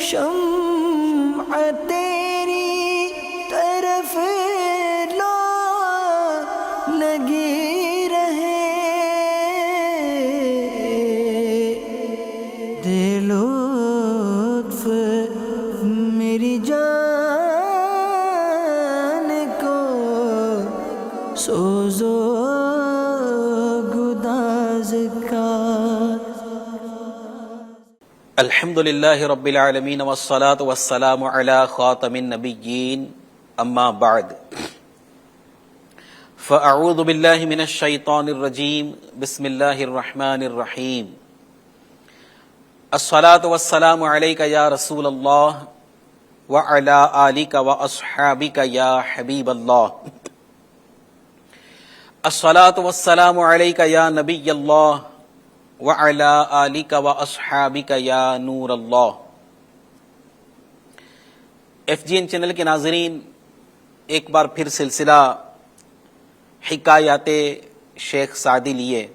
شمع تیری طرف لو لگی رہے، دے لطف میری جان کو سوزو گداز کا۔ الحمد للہ رب العالمین والصلاة والسلام علی خاتم النبیین، اما بعد فاعوذ باللہ من الشیطان الرجیم، بسم اللہ الرحمن الرحیم۔ الصلاة والسلام علیک یا رسول اللہ وعلی آلک واصحابک یا حبیب اللہ۔ الصلاة والسلام علیک یا نبی اللہ وعلی آلک واصحابک یا نور اللہ۔ FGN چینل کے ناظرین، ایک بار پھر سلسلہ حکایات شیخ سعدی لیے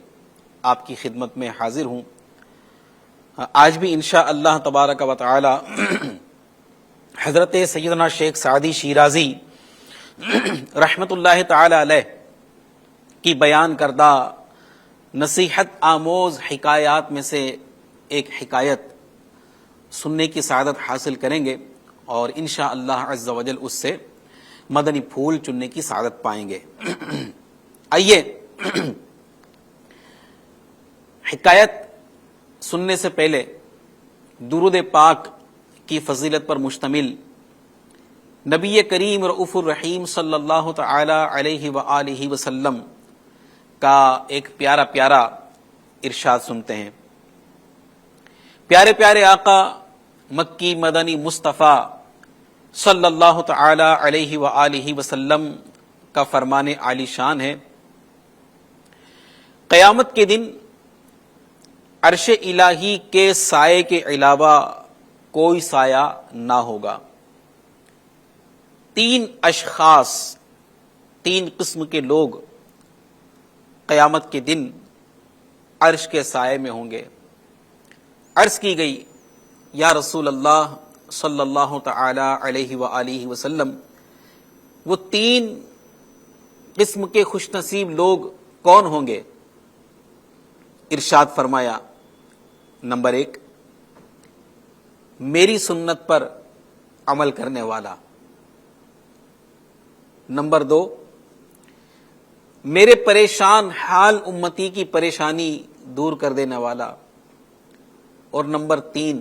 آپ کی خدمت میں حاضر ہوں۔ آج بھی انشاءاللہ تبارک و تعالی حضرت سیدنا شیخ سعدی شیرازی رحمت اللہ تعالی علیہ کی بیان کردہ نصیحت آموز حکایات میں سے ایک حکایت سننے کی سعادت حاصل کریں گے، اور انشاءاللہ عز و جل اس سے مدنی پھول چننے کی سعادت پائیں گے۔ آئیے حکایت سننے سے پہلے درود پاک کی فضیلت پر مشتمل نبی کریم رؤوف الرحیم صلی اللہ تعالی علیہ وآلہ وسلم کا ایک پیارا پیارا ارشاد سنتے ہیں۔ پیارے پیارے آقا مکی مدنی مصطفیٰ صلی اللہ تعالی علیہ وآلہ وسلم کا فرمان عالی شان ہے، قیامت کے دن عرش الہی کے سائے کے علاوہ کوئی سایہ نہ ہوگا۔ تین اشخاص، تین قسم کے لوگ قیامت کے دن عرش کے سائے میں ہوں گے۔ عرض کی گئی یا رسول اللہ صلی اللہ تعالی علیہ وآلہ وسلم، وہ تین قسم کے خوش نصیب لوگ کون ہوں گے؟ ارشاد فرمایا، نمبر 1، میری سنت پر عمل کرنے والا۔ نمبر 2، میرے پریشان حال امتی کی پریشانی دور کر دینے والا۔ اور نمبر 3،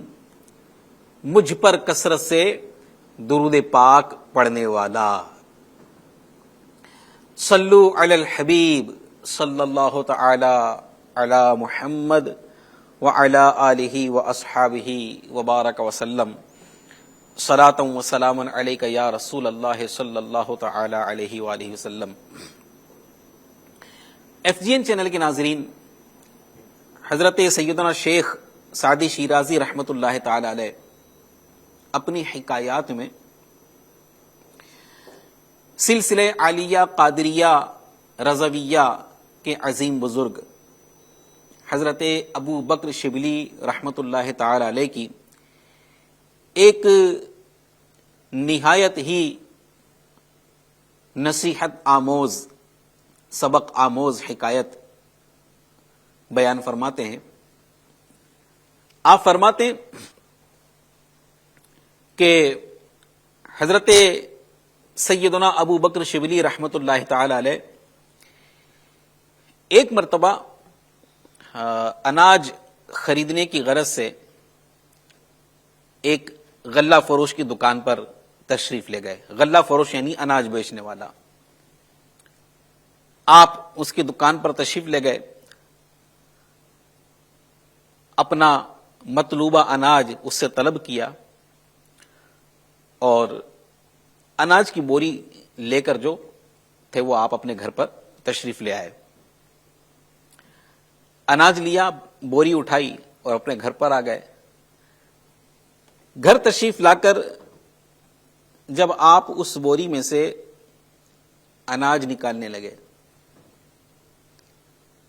مجھ پر کثرت سے درود پاک پڑھنے والا۔ صلو علی الحبیب صلی اللہ تعالی علی محمد وعلی آلہ واصحابہ وبارک وسلم، صلاۃ و سلام علیک یا رسول اللہ صلی اللہ تعالی علیہ وآلہ وسلم۔ FGN چینل کے ناظرین، حضرت سیدنا شیخ سعدی شیرازی رحمت اللہ تعالی علیہ اپنی حکایات میں سلسلہ عالیہ قادریہ رضویہ کے عظیم بزرگ حضرت ابو بکر شبلی رحمت اللہ تعالی علیہ کی ایک نہایت ہی نصیحت آموز، سبق آموز حکایت بیان فرماتے ہیں۔ آپ فرماتے ہیں کہ حضرت سیدنا ابو بکر شبلی رحمت اللہ تعالی علیہ ایک مرتبہ اناج خریدنے کی غرض سے ایک غلہ فروش کی دکان پر تشریف لے گئے۔ غلہ فروش یعنی اناج بیچنے والا۔ آپ اس کی دکان پر تشریف لے گئے، اپنا مطلوبہ اناج اس سے طلب کیا، اور اناج کی بوری لے کر جو تھے وہ آپ اپنے گھر پر تشریف لے آئے۔ اناج لیا، بوری اٹھائی اور اپنے گھر پر آ گئے۔ گھر تشریف لا کر جب آپ اس بوری میں سے اناج نکالنے لگے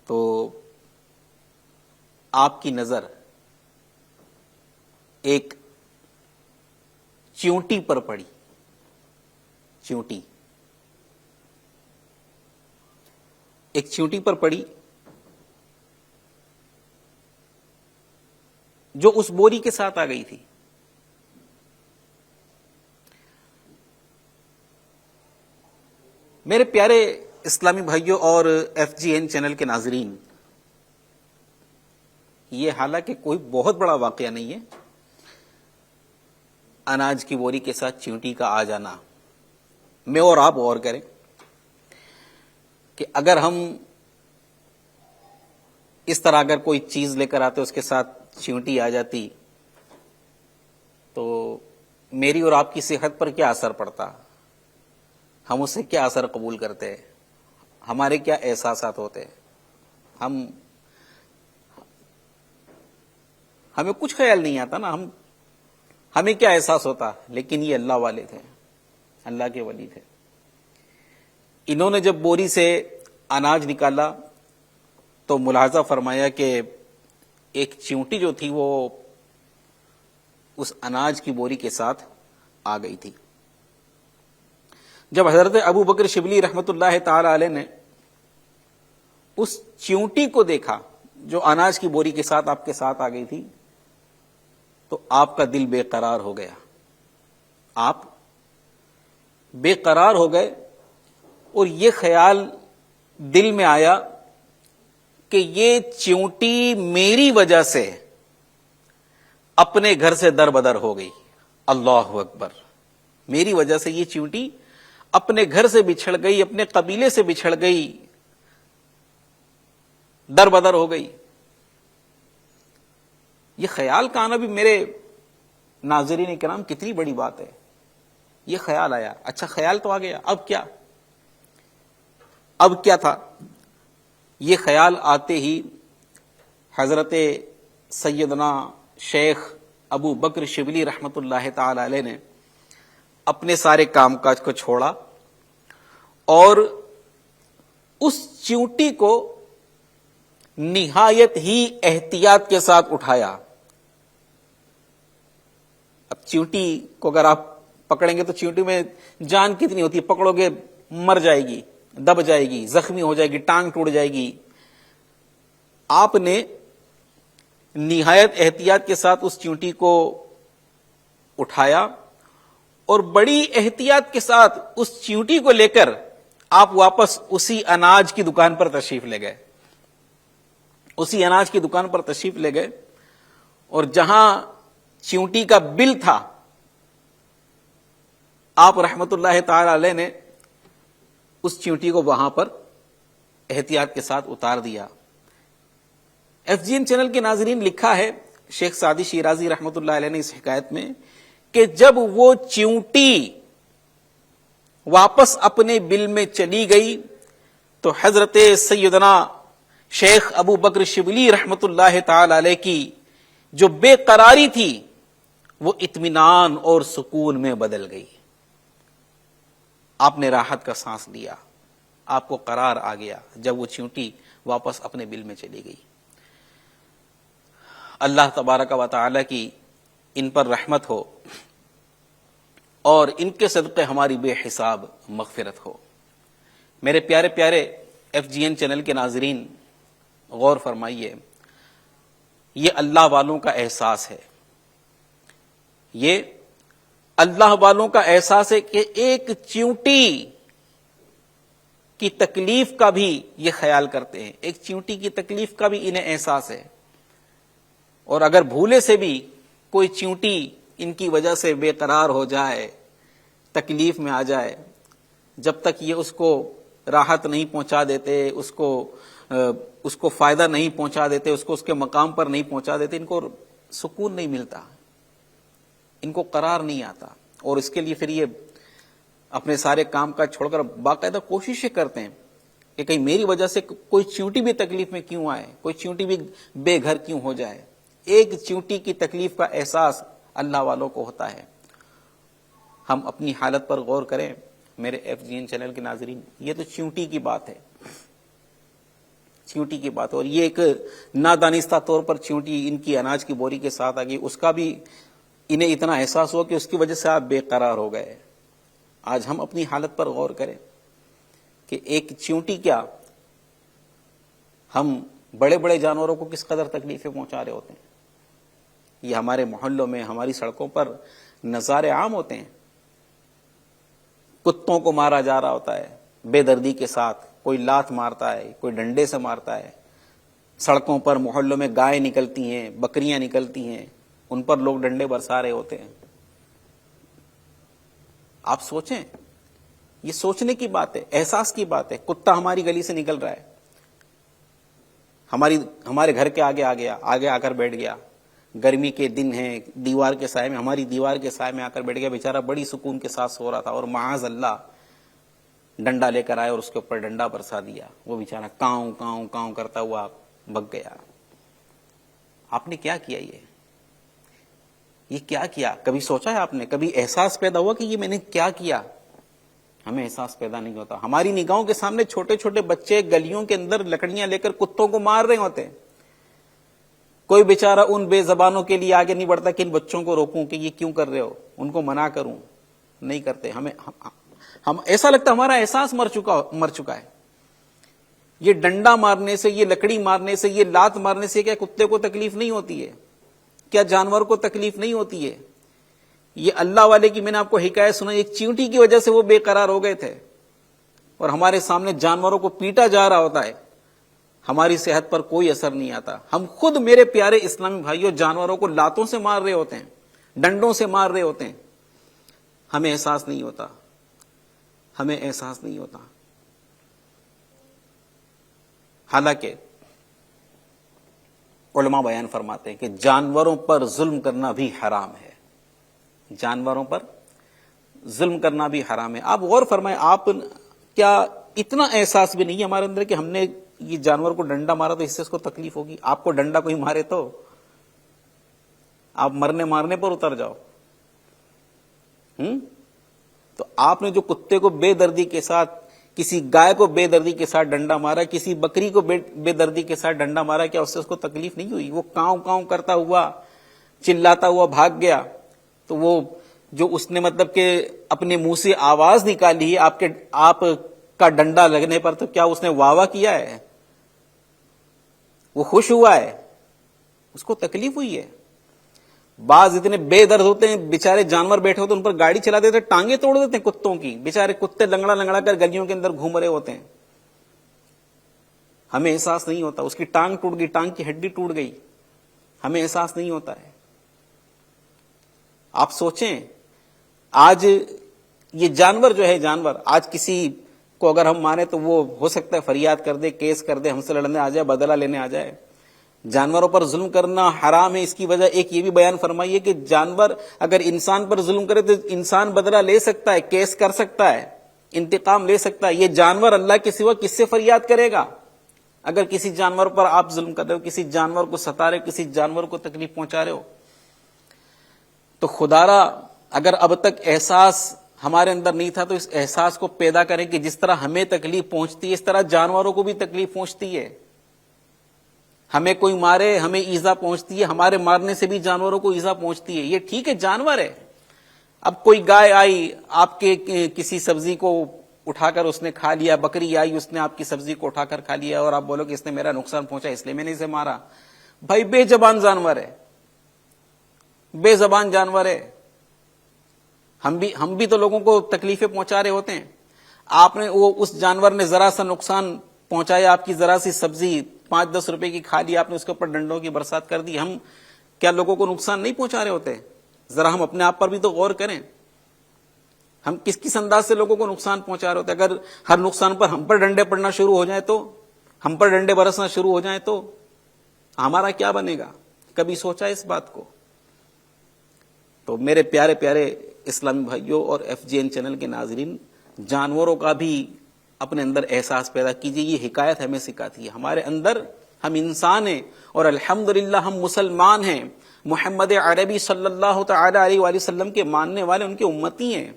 تو آپ کی نظر ایک چیونٹی پر پڑی. چیونٹی ایک چیونٹی پر پڑی جو اس بوری کے ساتھ آ گئی تھی. میرے پیارے اسلامی بھائیوں اور FGN چینل کے ناظرین، یہ حالانکہ کوئی بہت بڑا واقعہ نہیں ہے، اناج کی بوری کے ساتھ چیونٹی کا آ جانا. میں اور آپ غور کریں کہ اگر ہم اس طرح اگر کوئی چیز لے کر آتے اس کے ساتھ چیونٹی آ جاتی تو میری اور آپ کی صحت پر کیا اثر پڑتا، ہم اس سے کیا اثر قبول کرتے، ہمارے کیا احساسات ہوتے. ہمیں کچھ خیال نہیں آتا نا، ہمیں کیا احساس ہوتا. لیکن یہ اللہ والے تھے، اللہ کے ولی تھے. انہوں نے جب بوری سے اناج نکالا تو ملاحظہ فرمایا کہ ایک چیونٹی جو تھی وہ اس اناج کی بوری کے ساتھ آ گئی تھی. جب حضرت ابو بکر شبلی رحمت اللہ تعالی علیہ نے اس چیونٹی کو دیکھا جو اناج کی بوری کے ساتھ آپ کے ساتھ آ گئی تھی تو آپ کا دل بے قرار ہو گیا. آپ بے قرار ہو گئے اور یہ خیال دل میں آیا کہ یہ چیونٹی میری وجہ سے اپنے گھر سے در بدر ہو گئی. اللہ اکبر. میری وجہ سے یہ چیونٹی اپنے گھر سے بچھڑ گئی، اپنے قبیلے سے بچھڑ گئی، در بدر ہو گئی. یہ خیال کا آنا بھی میرے ناظرین کرام کتنی بڑی بات ہے. یہ خیال آیا. اچھا خیال تو آ گیا، اب کیا؟ اب کیا تھا؟ یہ خیال آتے ہی حضرت سیدنا شیخ ابو بکر شبلی رحمت اللہ تعالی علیہ نے اپنے سارے کام کاج کو چھوڑا اور اس چیونٹی کو نہایت ہی احتیاط کے ساتھ اٹھایا. اب چیونٹی کو اگر آپ پکڑیں گے تو چیونٹی میں جان کتنی ہوتی ہے، پکڑو گے مر جائے گی، دب جائے گی، زخمی ہو جائے گی، ٹانگ ٹوٹ جائے گی. آپ نے نہایت احتیاط کے ساتھ اس چیونٹی کو اٹھایا اور بڑی احتیاط کے ساتھ اس چیونٹی کو لے کر آپ واپس اسی اناج کی دکان پر تشریف لے گئے. اسی اناج کی دکان پر تشریف لے گئے اور جہاں چیونٹی کا بل تھا آپ رحمت اللہ تعالی علیہ نے اس چیونٹی کو وہاں پر احتیاط کے ساتھ اتار دیا. FGN چینل کے ناظرین، لکھا ہے شیخ سعدی شیرازی رحمت اللہ علیہ نے اس حکایت میں کہ جب وہ چیونٹی واپس اپنے بل میں چلی گئی تو حضرت سیدنا شیخ ابو بکر شبلی رحمت اللہ تعالی علیہ کی جو بے قراری تھی وہ اطمینان اور سکون میں بدل گئی. آپ نے راحت کا سانس لیا، آپ کو قرار آ گیا جب وہ چیونٹی واپس اپنے بل میں چلی گئی. اللہ تبارک و تعالی کی ان پر رحمت ہو اور ان کے صدقے ہماری بے حساب مغفرت ہو. میرے پیارے پیارے FGN چینل کے ناظرین، غور فرمائیے، یہ اللہ والوں کا احساس ہے. یہ اللہ والوں کا احساس ہے کہ ایک چیونٹی کی تکلیف کا بھی یہ خیال کرتے ہیں. ایک چیونٹی کی تکلیف کا بھی انہیں احساس ہے. اور اگر بھولے سے بھی کوئی چیونٹی ان کی وجہ سے بے قرار ہو جائے، تکلیف میں آ جائے، جب تک یہ اس کو راحت نہیں پہنچا دیتے، اس کو فائدہ نہیں پہنچا دیتے، اس کو اس کے مقام پر نہیں پہنچا دیتے، ان کو سکون نہیں ملتا، ان کو قرار نہیں آتا. اور اس کے لیے پھر یہ اپنے سارے کام کاج چھوڑ کر باقاعدہ کوششیں کرتے ہیں کہ کہیں میری وجہ سے کوئی چیونٹی بھی تکلیف میں کیوں آئے، کوئی چیونٹی بھی بے گھر کیوں ہو جائے. ایک چیونٹی کی تکلیف کا احساس اللہ والوں کو ہوتا ہے. ہم اپنی حالت پر غور کریں میرے FGN چینل کے ناظرین. یہ تو چیونٹی کی بات ہے، چیونٹی کی بات. اور یہ ایک نادانستہ طور پر چیونٹی ان کی اناج کی بوری کے ساتھ آ گئی، اس کا بھی انہیں اتنا احساس ہوا کہ اس کی وجہ سے آپ بے قرار ہو گئے. آج ہم اپنی حالت پر غور کریں کہ ایک چیونٹی کیا ہم بڑے بڑے جانوروں کو کس قدر تکلیفیں پہنچا رہے ہوتے ہیں. یہ ہمارے محلوں میں، ہماری سڑکوں پر نظارے عام ہوتے ہیں. کتوں کو مارا جا رہا ہوتا ہے بے دردی کے ساتھ، کوئی لات مارتا ہے، کوئی ڈنڈے سے مارتا ہے. سڑکوں پر محلوں میں گائے نکلتی ہیں، بکریاں نکلتی ہیں، ان پر لوگ ڈنڈے برسا رہے ہوتے ہیں. آپ سوچیں، یہ سوچنے کی بات ہے، احساس کی بات ہے. کتا ہماری گلی سے نکل رہا ہے، ہمارے گھر کے آگے آ کر بیٹھ گیا. گرمی کے دن ہیں، دیوار کے سائے میں، ہماری دیوار کے سائے میں آ کر بیٹھ گیا. بیچارہ بڑی سکون کے ساتھ سو رہا تھا اور معاذ اللہ ڈنڈا لے کر آئے اور اس کے اوپر ڈنڈا برسا دیا. وہ بیچارہ کاؤں کاؤں کاؤں کرتا ہوا بھگ گیا. آپ نے کیا کیا؟ یہ کیا کیا؟ کبھی سوچا ہے آپ نے؟ کبھی احساس پیدا ہوا کہ یہ میں نے کیا کیا؟ ہمیں احساس پیدا نہیں ہوتا. ہماری نگاہوں کے سامنے چھوٹے چھوٹے بچے گلیوں کے اندر لکڑیاں لے کر کتوں کو مار رہے ہوتے ہیں. کوئی بیچارہ ان بے زبانوں کے لیے آگے نہیں بڑھتا کہ ان بچوں کو روکوں کہ یہ کیوں کر رہے ہو، ان کو منع کروں. نہیں کرتے. ہم ایسا لگتا ہمارا احساس مر چکا ہے. یہ ڈنڈا مارنے سے، یہ لکڑی مارنے سے، یہ لات مارنے سے کیا کتے کو تکلیف نہیں ہوتی ہے؟ کیا جانور کو تکلیف نہیں ہوتی ہے؟ یہ اللہ والے کی میں نے آپ کو حکایت سنا، ایک چیونٹی کی وجہ سے وہ بے قرار ہو گئے تھے اور ہمارے سامنے جانوروں کو پیٹا جا رہا ہوتا ہے. ہماری صحت پر کوئی اثر نہیں آتا. ہم خود میرے پیارے اسلامی بھائیوں جانوروں کو لاتوں سے مار رہے ہوتے ہیں، ڈنڈوں سے مار رہے ہوتے ہیں. ہمیں احساس نہیں ہوتا. ہمیں احساس نہیں ہوتا. حالانکہ علماء بیان فرماتے ہیں کہ جانوروں پر ظلم کرنا بھی حرام ہے. جانوروں پر ظلم کرنا بھی حرام ہے. آپ غور فرمائیں، آپ کیا اتنا احساس بھی نہیں ہے ہمارے اندر کہ ہم نے یہ جانور کو ڈنڈا مارا تو اس سے اس کو تکلیف ہوگی؟ آپ کو ڈنڈا کوئی مارے تو آپ مارنے پر اتر جاؤ. تو آپ نے جو کتے کو بے دردی کے ساتھ، کسی گائے کو بے دردی کے ساتھ ڈنڈا مارا، کسی بکری کو بے دردی کے ساتھ ڈنڈا مارا، کیا اس سے اس کو تکلیف نہیں ہوئی؟ وہ کاؤں کاؤں کرتا ہوا، چلاتا ہوا بھاگ گیا. تو وہ جو اس نے مطلب کہ اپنے منہ سے آواز نکالی ہے آپ کا ڈنڈا لگنے پر، تو کیا اس نے واہ واہ کیا ہے؟ وہ خوش ہوا ہے؟ اس کو تکلیف ہوئی ہے. بعض اتنے بے درد ہوتے ہیں، بیچارے جانور بیٹھے ہوتے ہیں، ان پر گاڑی چلا دیتے، ٹانگیں توڑ دیتے ہیں کتوں کی. بیچارے کتے لنگڑا لنگڑا کر گلیوں کے اندر گھوم رہے ہوتے ہیں. ہمیں احساس نہیں ہوتا. اس کی ٹانگ ٹوٹ گئی، ٹانگ کی ہڈی ٹوٹ گئی، ہمیں احساس نہیں ہوتا ہے. آپ سوچیں، آج یہ جانور جو ہے، جانور آج کسی کو اگر ہم مانے تو وہ ہو سکتا ہے فریاد کر دے، کیس کر دے، ہم سے لڑنے آ جائے، بدلہ لینے آ جائے. جانوروں پر ظلم کرنا حرام ہے. اس کی وجہ ایک یہ بھی بیان فرمائیے کہ جانور اگر انسان پر ظلم کرے تو انسان بدلہ لے سکتا ہے، کیس کر سکتا ہے، انتقام لے سکتا ہے. یہ جانور اللہ کے سوا کس سے فریاد کرے گا؟ اگر کسی جانور پر آپ ظلم کر رہے ہو، کسی جانور کو ستا رہے، کسی جانور کو تکلیف پہنچا رہے ہو، تو خدا را اگر اب تک احساس ہمارے اندر نہیں تھا تو اس احساس کو پیدا کریں کہ جس طرح ہمیں تکلیف پہنچتی ہے اس طرح جانوروں کو بھی تکلیف پہنچتی ہے. ہمیں کوئی مارے، ہمیں ایذا پہنچتی ہے، ہمارے مارنے سے بھی جانوروں کو ایذا پہنچتی ہے. یہ ٹھیک ہے، جانور ہے. اب کوئی گائے آئی، آپ کے کسی سبزی کو اٹھا کر اس نے کھا لیا، بکری آئی، اس نے آپ کی سبزی کو اٹھا کر کھا لیا، اور آپ بولو کہ اس نے میرا نقصان پہنچا اس لیے میں نے اسے مارا. بھائی بے زبان جانور ہے، بے زبان جانور ہے. ہم بھی تو لوگوں کو تکلیفیں پہنچا رہے ہوتے ہیں. آپ نے اس جانور نے ذرا سا نقصان پہنچایا، آپ کی ذرا سی سبزی 5-10 روپے کی کھا لی، آپ نے اس کے اوپر ڈنڈوں کی برسات کر دی. ہم کیا لوگوں کو نقصان نہیں پہنچا رہے ہوتے؟ ذرا ہم اپنے آپ پر بھی تو غور کریں. ہم کس انداز سے لوگوں کو نقصان پہنچا رہے ہوتے؟ اگر ہر نقصان پر ہم پر ڈنڈے پڑنا شروع ہو جائیں، تو ہم پر ڈنڈے برسنا شروع ہو جائیں تو ہمارا کیا بنے گا؟ کبھی سوچا اس بات کو؟ تو میرے پیارے پیارے اسلامی بھائیوں اور FGN چینل کے ناظرین، جانوروں کا بھی اپنے اندر احساس پیدا کیجیے. یہ حکایت ہمیں سکھاتی ہے ہمارے اندر ہم انسان ہیں اور الحمدللہ ہم مسلمان ہیں، محمد عربی صلی اللہ تعالی علیہ وآلہ وسلم کے ماننے والے، ان کے امتی ہیں.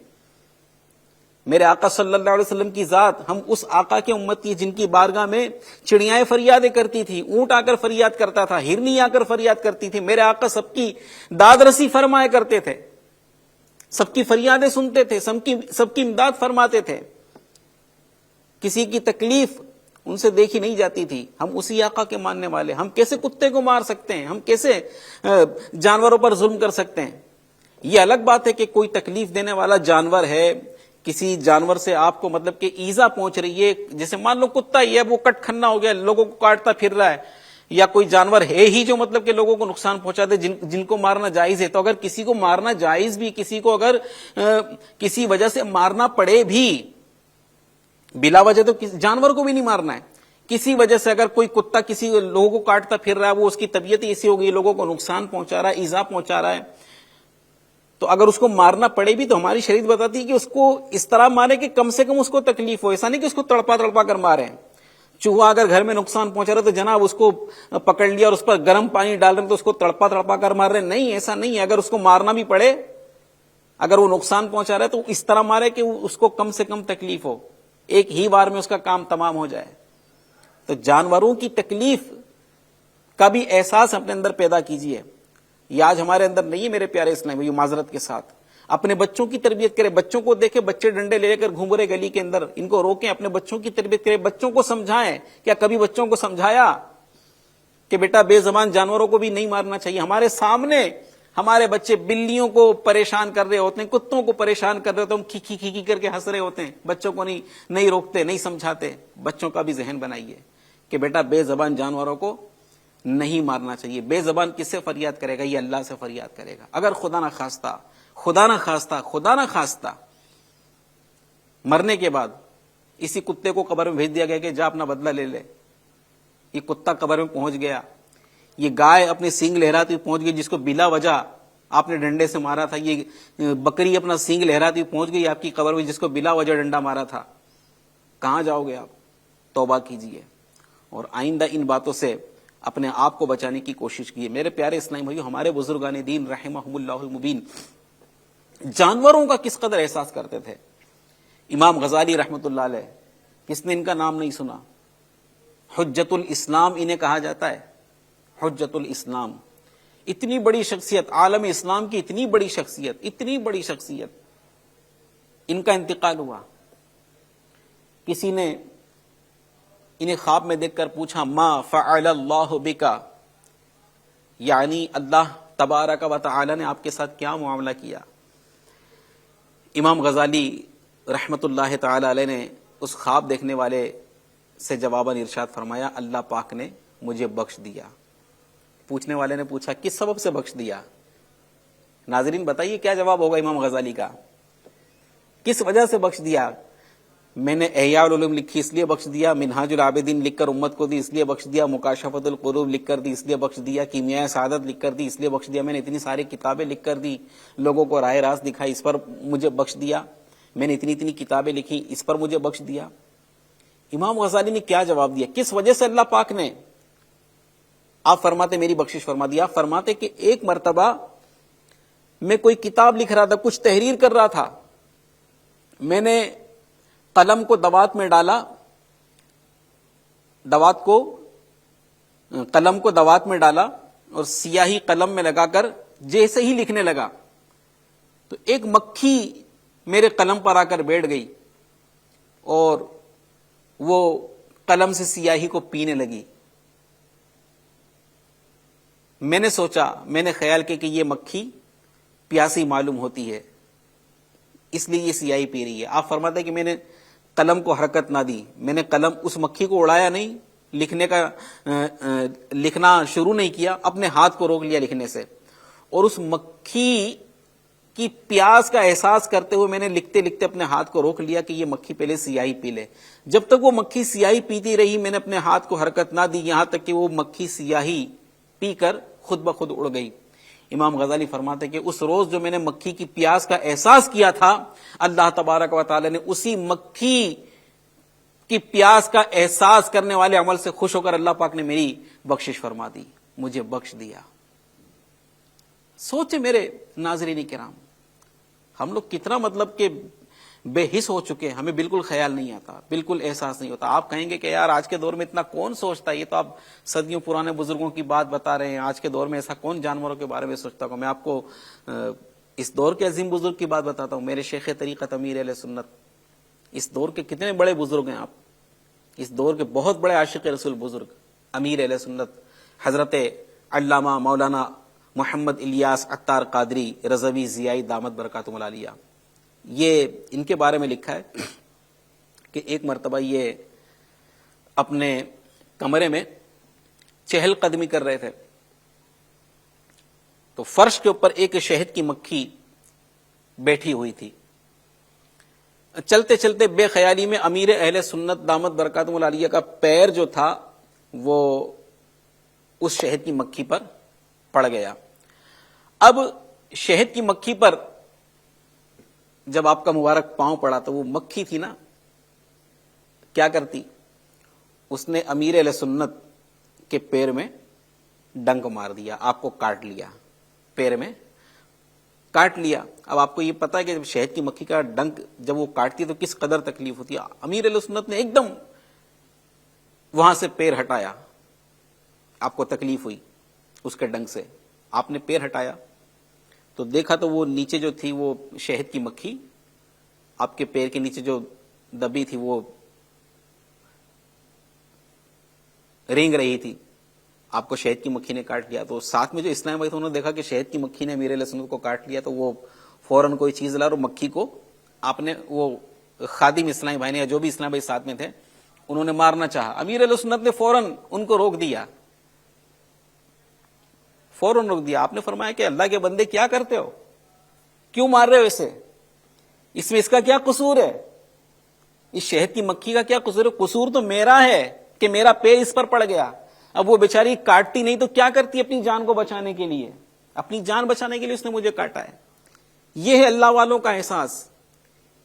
میرے آقا صلی اللہ علیہ وسلم کی ذات، ہم اس آقا کے امتی جن کی بارگاہ میں چڑیائیں فریادیں کرتی تھی، اونٹ آ کر فریاد کرتا تھا، ہرنی آ کر فریاد کرتی تھی، میرے آقا سب کی داد رسی فرمایا کرتے تھے، سب کی فریادیں سنتے تھے، سب کی امداد فرماتے تھے، کسی کی تکلیف ان سے دیکھی نہیں جاتی تھی۔ ہم اسی آقا کے ماننے والے، ہم کیسے کتے کو مار سکتے ہیں؟ ہم کیسے جانوروں پر ظلم کر سکتے ہیں؟ یہ الگ بات ہے کہ کوئی تکلیف دینے والا جانور ہے، کسی جانور سے آپ کو مطلب کہ ایزا پہنچ رہی ہے، جیسے مان لو کتا ہی ہے، وہ کٹ کھنا ہو گیا، لوگوں کو کاٹتا پھر رہا ہے، یا کوئی جانور ہے ہی جو مطلب کہ لوگوں کو نقصان پہنچا دے، جن کو مارنا جائز ہے، تو اگر کسی کو مارنا جائز بھی، کسی کو اگر کسی وجہ سے مارنا پڑے بھی، بلا وجہ تو جانور کو بھی نہیں مارنا ہے، کسی وجہ سے اگر کوئی کتا کسی لوگوں کو کاٹتا پھر رہا ہے، وہ اس کی طبیعت ایسی ہو گئی، لوگوں کو نقصان پہنچا رہا ہے، ایزا پہنچا رہا ہے، تو اگر اس کو مارنا پڑے بھی تو ہماری شریعت بتاتی ہے کہ اس کو اس طرح مارے کہ کم سے کم اس کو تکلیف ہو، ایسا نہیں کہ اس کو تڑپا کر مارے۔ چوہا اگر گھر میں نقصان پہنچا رہا تو جناب اس کو پکڑ لیا اور اس پر گرم پانی ڈال رہے تو اس کو تڑپا کر مار رہے، نہیں، ایسا نہیں ہے۔ اگر اس کو مارنا بھی پڑے، اگر وہ نقصان پہنچا رہا ہے تو اس طرح مارے کہ اس کو کم سے کم تکلیف ہو، ایک ہی بار میں اس کا کام تمام ہو جائے۔ تو جانوروں کی تکلیف کا بھی احساس اپنے اندر پیدا کیجیے، یہ آج ہمارے اندر نہیں ہے میرے پیارے اسلامی، معذرت کے ساتھ۔ اپنے بچوں کی تربیت کرے، بچوں کو دیکھے بچے ڈنڈے لے کر گھوم رہے گلی کے اندر، ان کو روکیں، اپنے بچوں کی تربیت کرے، بچوں کو سمجھائیں۔ کیا کبھی بچوں کو سمجھایا کہ بیٹا بے زبان جانوروں کو بھی نہیں مارنا چاہیے؟ ہمارے سامنے ہمارے بچے بلیوں کو پریشان کر رہے ہوتے ہیں، کتوں کو پریشان کر رہے ہوتے ہیں، ہم کھی کر کے ہنس رہے ہوتے ہیں، بچوں کو نہیں روکتے، نہیں سمجھاتے۔ بچوں کا بھی ذہن بنائیے کہ بیٹا بے زبان جانوروں کو نہیں مارنا چاہیے۔ بے زبان کس سے فریاد کرے گا؟ یہ اللہ سے فریاد کرے گا۔ اگر خدا نہ خواستہ مرنے کے بعد اسی کتے کو قبر میں بھیج دیا گیا کہ جا اپنا بدلہ لے لے، یہ کتا قبر میں پہنچ گیا، یہ گائے اپنے سینگ لہراتی پہنچ گئی جس کو بلا وجہ آپ نے ڈنڈے سے مارا تھا، یہ بکری اپنا سینگ لہراتی پہنچ گئی آپ کی قبر میں جس کو بلا وجہ ڈنڈا مارا تھا، کہاں جاؤ گے آپ؟ توبہ کیجیے اور آئندہ ان باتوں سے اپنے آپ کو بچانے کی کوشش کیے۔ میرے پیارے اسلامی بھائیو، ہمارے بزرگان دین رحمہم اللہ المبین جانوروں کا کس قدر احساس کرتے تھے۔ امام غزالی رحمۃ اللہ علیہ، کس نے ان کا نام نہیں سنا؟ حجت الاسلام انہیں کہا جاتا ہے، حجت الاسلام۔ اتنی بڑی شخصیت، عالم اسلام کی اتنی بڑی شخصیت، ان کا انتقال ہوا۔ کسی نے انہیں خواب میں دیکھ کر پوچھا، ما فعل اللہ بکا، یعنی اللہ تبارک و تعالی نے آپ کے ساتھ کیا معاملہ کیا؟ امام غزالی رحمت اللہ تعالی علیہ نے اس خواب دیکھنے والے سے جواباً ارشاد فرمایا، اللہ پاک نے مجھے بخش دیا۔ پوچھنے والے نے پوچھا کس سبب سے بخش دیا؟ ناظرین بتائیے کیا جواب ہوگا امام غزالی کا؟ کس وجہ سے بخش دیا؟ میں نے احیاء العلوم لکھی اس لیے بخش دیا، منہاج العابدین لکھ کر امت کو دی اس لیے بخش دیا، مکاشفۃ القلوب لکھ کر دی اس لیے بخش دیا، کیمیائے سعادت لکھ کر دی اس لیے بخش دیا، میں نے اتنی ساری کتابیں لکھ کر دی، لوگوں کو راہ راست دکھائی اس پر مجھے بخش دیا، میں نے اتنی کتابیں لکھی اس پر مجھے بخش دیا۔ امام غزالی نے کیا جواب دیا؟ کس وجہ سے اللہ پاک نے؟ آپ فرماتے میری بخشش فرما دیا۔ آپ فرماتے کہ ایک مرتبہ میں کوئی کتاب لکھ رہا تھا، کچھ تحریر کر رہا تھا، میں نے قلم کو دوات میں ڈالا، قلم کو دوات میں ڈالا اور سیاہی قلم میں لگا کر جیسے ہی لکھنے لگا تو ایک مکھی میرے قلم پر آ کر بیٹھ گئی اور وہ قلم سے سیاہی کو پینے لگی۔ میں نے سوچا، میں نے خیال کیا کہ یہ مکھی پیاسی معلوم ہوتی ہے اس لیے یہ سیاہی پی رہی ہے۔ آپ فرماتے ہیں کہ میں نے قلم کو حرکت نہ دی، میں نے قلم اس مکھی کو اڑایا نہیں، لکھنا شروع نہیں کیا، اپنے ہاتھ کو روک لیا لکھنے سے، اور اس مکھی کی پیاس کا احساس کرتے ہوئے میں نے لکھتے لکھتے اپنے ہاتھ کو روک لیا کہ یہ مکھی پہلے سیاہی پی لے۔ جب تک وہ مکھی سیاہی پیتی رہی میں نے اپنے ہاتھ کو حرکت نہ دی، یہاں تک کہ وہ مکھی سیاہی پی کر خود بخود اڑ گئی۔ امام غزالی فرماتے کہ اس روز جو میں نے مکھی کی پیاس کا احساس کیا تھا، اللہ تبارک و تعالی نے اسی مکھی کی پیاس کا احساس کرنے والے عمل سے خوش ہو کر اللہ پاک نے میری بخشش فرما دی، مجھے بخش دیا۔ سوچے میرے ناظرین کرام، ہم لوگ کتنا مطلب کہ بے حس ہو چکے ہیں، ہمیں بالکل خیال نہیں آتا، بالکل احساس نہیں ہوتا. آپ کہیں گے کہ یار آج کے دور میں اتنا کون سوچتا ہے، یہ تو آپ صدیوں پرانے بزرگوں کی بات بتا رہے ہیں، آج کے دور میں ایسا کون جانوروں کے بارے میں سوچتا ہوگا. میں آپ کو اس دور کے عظیم بزرگ کی بات بتاتا ہوں، میرے شیخ طریقت امیر اہل سنت. اس دور کے کتنے بڑے بزرگ ہیں آپ، اس دور کے بہت بڑے عاشق رسول بزرگ امیر اہل سنت حضرت علامہ مولانا محمد الیاس عطار قادری رضوی ضیائی دامت برکاتہم العالیہ. یہ ان کے بارے میں لکھا ہے کہ ایک مرتبہ یہ اپنے کمرے میں چہل قدمی کر رہے تھے تو فرش کے اوپر ایک شہد کی مکھی بیٹھی ہوئی تھی. چلتے چلتے بے خیالی میں امیر اہل سنت دامت برکاتہم العالیہ کا پیر جو تھا وہ اس شہد کی مکھی پر پڑ گیا. اب شہد کی مکھی پر جب آپ کا مبارک پاؤں پڑا تو وہ مکھی تھی نا، کیا کرتی، اس نے امیر اہل سنت کے پیر میں ڈنک مار دیا، آپ کو کاٹ لیا، پیر میں کاٹ لیا. اب آپ کو یہ پتا ہے کہ جب شہد کی مکھی کا ڈنک جب وہ کاٹتی ہے تو کس قدر تکلیف ہوتی ہے. امیر اہل سنت نے ایک دم وہاں سے پیر ہٹایا، آپ کو تکلیف ہوئی اس کے ڈنک سے، آپ نے پیر ہٹایا تو دیکھا تو وہ نیچے جو تھی وہ شہد کی مکھی آپ کے پیر کے نیچے جو دبی تھی وہ رینگ رہی تھی. آپ کو شہد کی مکھی نے کاٹ لیا. تو ساتھ میں جو اسلام بھائی تھے انہوں نے دیکھا کہ شہد کی مکھی نے امیر اہل سنت کو کاٹ لیا تو وہ فوراً کوئی چیز لا اور مکھی کو آپ نے وہ خادم اسلام بھائی نے یا جو بھی اسلام بھائی ساتھ میں تھے انہوں نے مارنا چاہا. امیر اہل سنت نے فوراً ان کو روک دیا، فوراً روک دیا. آپ نے فرمایا کہ اللہ کے بندے کیا کرتے ہو، کیوں مار رہے ہو اسے، اس میں اس کا کیا قصور ہے، اس شہد کی مکھی کا کیا قصور ہے؟ قصور تو میرا ہے کہ میرا پیر اس پر پڑ گیا. اب وہ بیچاری کاٹتی نہیں تو کیا کرتی اپنی جان کو بچانے کے لیے، اپنی جان بچانے کے لیے اس نے مجھے کاٹا ہے. یہ ہے اللہ والوں کا احساس،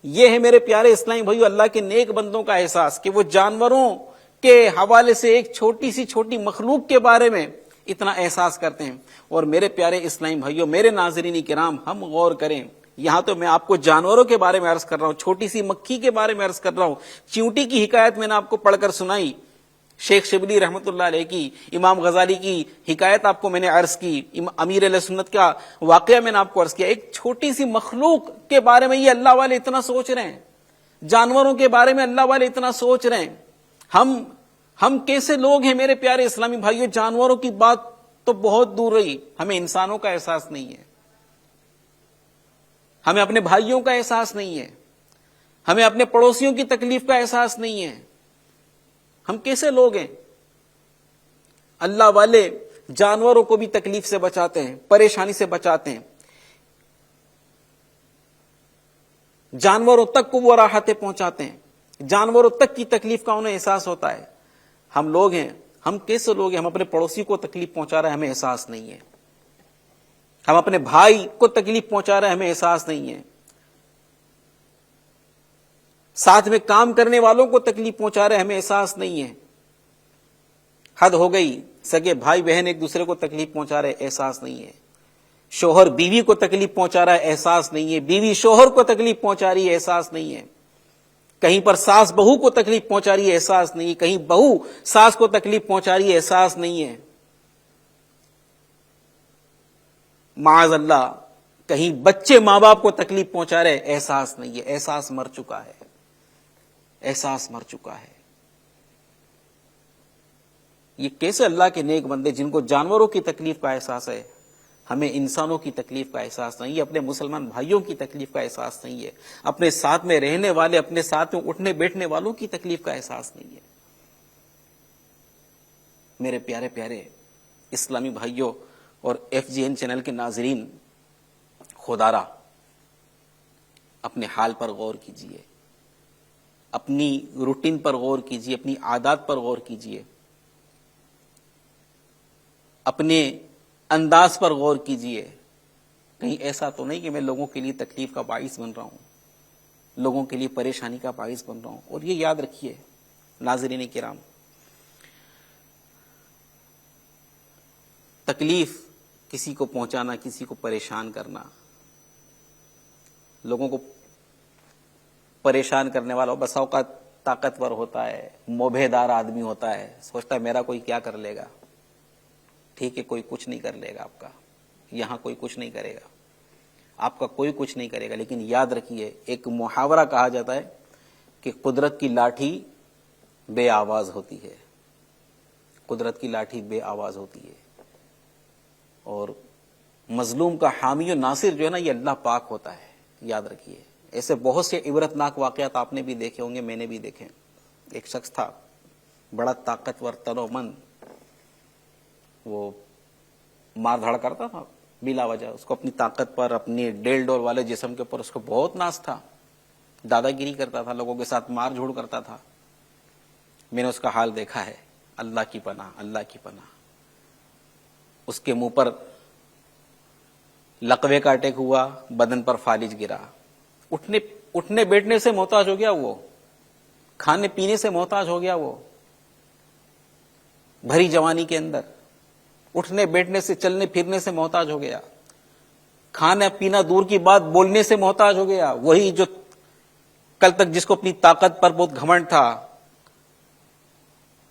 یہ ہے میرے پیارے اسلامی بھائیو اللہ کے نیک بندوں کا احساس کہ وہ جانوروں کے حوالے سے ایک چھوٹی سی چھوٹی مخلوق کے بارے میں اتنا احساس کرتے ہیں. اور میرے پیارے اسلامی بھائیو، میرے ناظرین کرام، ہم غور کریں. یہاں تو میں آپ کو جانوروں کے بارے میں عرض کر رہا ہوں، چھوٹی سی مکھی کے بارے میں عرض کر رہا ہوں. چیونٹی کی حکایت میں نے آپ کو پڑھ کر سنائی، شیخ شبلی رحمۃ اللہ علیہ کی، امام غزالی کی حکایت آپ کو میں نے عرض کی، امیر علیہ سنت کا واقعہ میں نے آپ کو عرض کیا. ایک چھوٹی سی مخلوق کے بارے میں یہ اللہ والے اتنا سوچ رہے ہیں، جانوروں کے بارے میں اللہ والے اتنا سوچ رہے ہیں. ہم کیسے لوگ ہیں میرے پیارے اسلامی بھائیوں، جانوروں کی بات تو بہت دور رہی، ہمیں انسانوں کا احساس نہیں ہے، ہمیں اپنے بھائیوں کا احساس نہیں ہے، ہمیں اپنے پڑوسیوں کی تکلیف کا احساس نہیں ہے. ہم کیسے لوگ ہیں؟ اللہ والے جانوروں کو بھی تکلیف سے بچاتے ہیں، پریشانی سے بچاتے ہیں، جانوروں تک کو وہ راحتیں پہنچاتے ہیں، جانوروں تک کی تکلیف کا انہیں احساس ہوتا ہے. ہم لوگ ہیں، ہم کیسے لوگ ہیں؟ ہم اپنے پڑوسی کو تکلیف پہنچا رہے ہیں، ہمیں احساس نہیں ہے. ہم اپنے بھائی کو تکلیف پہنچا رہے ہیں، ہمیں احساس نہیں ہے. ساتھ میں کام کرنے والوں کو تکلیف پہنچا رہے ہیں، ہمیں احساس نہیں ہے. حد ہو گئی، سگے بھائی بہن ایک دوسرے کو تکلیف پہنچا رہے، احساس نہیں ہے. شوہر بیوی کو تکلیف پہنچا رہا ہے، احساس نہیں ہے. بیوی شوہر کو تکلیف پہنچا رہی ہے، احساس نہیں ہے. کہیں پر ساس بہو کو تکلیف پہنچا رہی ہے، احساس نہیں ہے. کہیں بہو ساس کو تکلیف پہنچا رہی ہے، احساس نہیں ہے. معاذ اللہ کہیں بچے ماں باپ کو تکلیف پہنچا رہے، احساس نہیں ہے. احساس مر چکا ہے، احساس مر چکا ہے. یہ کیسے اللہ کے نیک بندے جن کو جانوروں کی تکلیف کا احساس ہے، ہمیں انسانوں کی تکلیف کا احساس نہیں ہے، اپنے مسلمان بھائیوں کی تکلیف کا احساس نہیں ہے، اپنے ساتھ میں رہنے والے، اپنے ساتھ میں اٹھنے بیٹھنے والوں کی تکلیف کا احساس نہیں ہے. میرے پیارے پیارے اسلامی بھائیوں اور FGN چینل کے ناظرین، خدارا اپنے حال پر غور کیجئے، اپنی روٹین پر غور کیجئے، اپنی عادات پر غور کیجئے، اپنے انداز پر غور کیجئے. کہیں ایسا تو نہیں کہ میں لوگوں کے لیے تکلیف کا باعث بن رہا ہوں، لوگوں کے لیے پریشانی کا باعث بن رہا ہوں. اور یہ یاد رکھیے ناظرین کرام، تکلیف کسی کو پہنچانا، کسی کو پریشان کرنا، لوگوں کو پریشان کرنے والا بسا اوقات طاقتور ہوتا ہے، موبے دار آدمی ہوتا ہے، سوچتا ہے میرا کوئی کیا کر لے گا. ٹھیک ہے، کوئی کچھ نہیں کر لے گا آپ کا، یہاں کوئی کچھ نہیں کرے گا، آپ کا کوئی کچھ نہیں کرے گا. لیکن یاد رکھیے، ایک محاورہ کہا جاتا ہے کہ قدرت کی لاٹھی بے آواز ہوتی ہے. قدرت کی لاٹھی بے آواز ہوتی ہے، اور مظلوم کا حامی و ناصر جو ہے نا، یہ اللہ پاک ہوتا ہے. یاد رکھیے، ایسے بہت سے عبرتناک واقعات آپ نے بھی دیکھے ہوں گے، میں نے بھی دیکھے. ایک شخص تھا بڑا طاقتور تنو مند، وہ مار دھاڑ کرتا تھا بلا وجہ. اس کو اپنی طاقت پر، اپنی ڈیل ڈول والے جسم کے اوپر اس کو بہت ناز تھا. دادا گیری کرتا تھا، لوگوں کے ساتھ مار جھوڑ کرتا تھا. میں نے اس کا حال دیکھا ہے. اللہ کی پناہ، اللہ کی پناہ. اس کے منہ پر لقوے کا اٹیک ہوا، بدن پر فالج گرا. اٹھنے بیٹھنے سے محتاج ہو گیا، وہ کھانے پینے سے محتاج ہو گیا. وہ بھری جوانی کے اندر اٹھنے بیٹھنے سے، چلنے پھرنے سے محتاج ہو گیا. کھانا پینا دور کی بات، بولنے سے محتاج ہو گیا. وہی جو کل تک جس کو اپنی طاقت پر بہت گھمنڈ تھا،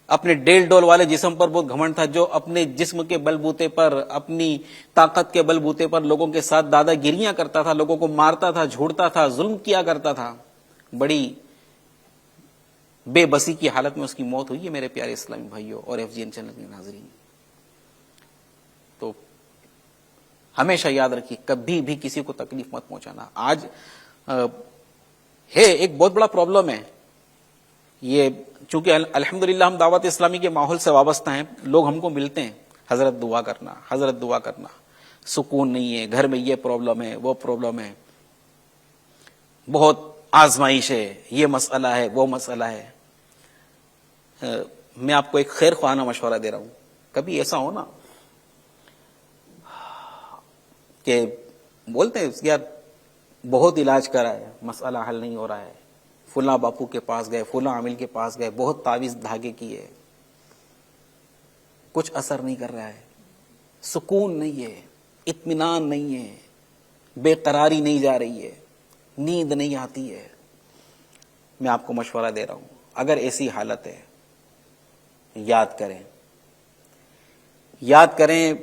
اپنے ڈیل ڈول والے جسم پر بہت گھمنڈ تھا، جو اپنے جسم کے بل بوتے پر، اپنی طاقت کے بل بوتے پر لوگوں کے ساتھ دادا گیریاں کرتا تھا، لوگوں کو مارتا تھا، جھوڑتا تھا، ظلم کیا کرتا تھا. بڑی بے بسی کی حالت میں اس کی موت ہوئی ہے میرے پیارے اسلامی بھائیوں اور FGN چینل کے ناظرین. تو ہمیشہ یاد رکھیے، کبھی بھی کسی کو تکلیف مت پہنچانا. آج ہے ایک بہت بڑا پرابلم ہے یہ، چونکہ الحمدللہ ہم دعوت اسلامی کے ماحول سے وابستہ ہیں. لوگ ہم کو ملتے ہیں، حضرت دعا کرنا، حضرت دعا کرنا، سکون نہیں ہے گھر میں، یہ پرابلم ہے، وہ پرابلم ہے، بہت آزمائش ہے، یہ مسئلہ ہے، وہ مسئلہ ہے. میں آپ کو ایک خیر خواہانہ مشورہ دے رہا ہوں. کبھی ایسا ہو نا کہ بولتے ہیں یار بہت علاج کرا ہے، مسئلہ حل نہیں ہو رہا ہے، فلاں باپو کے پاس گئے، فلاں عامل کے پاس گئے، بہت تعویذ دھاگے کیے، کچھ اثر نہیں کر رہا ہے، سکون نہیں ہے، اطمینان نہیں ہے، بے قراری نہیں جا رہی ہے، نیند نہیں آتی ہے. میں آپ کو مشورہ دے رہا ہوں، اگر ایسی حالت ہے، یاد کریں، یاد کریں،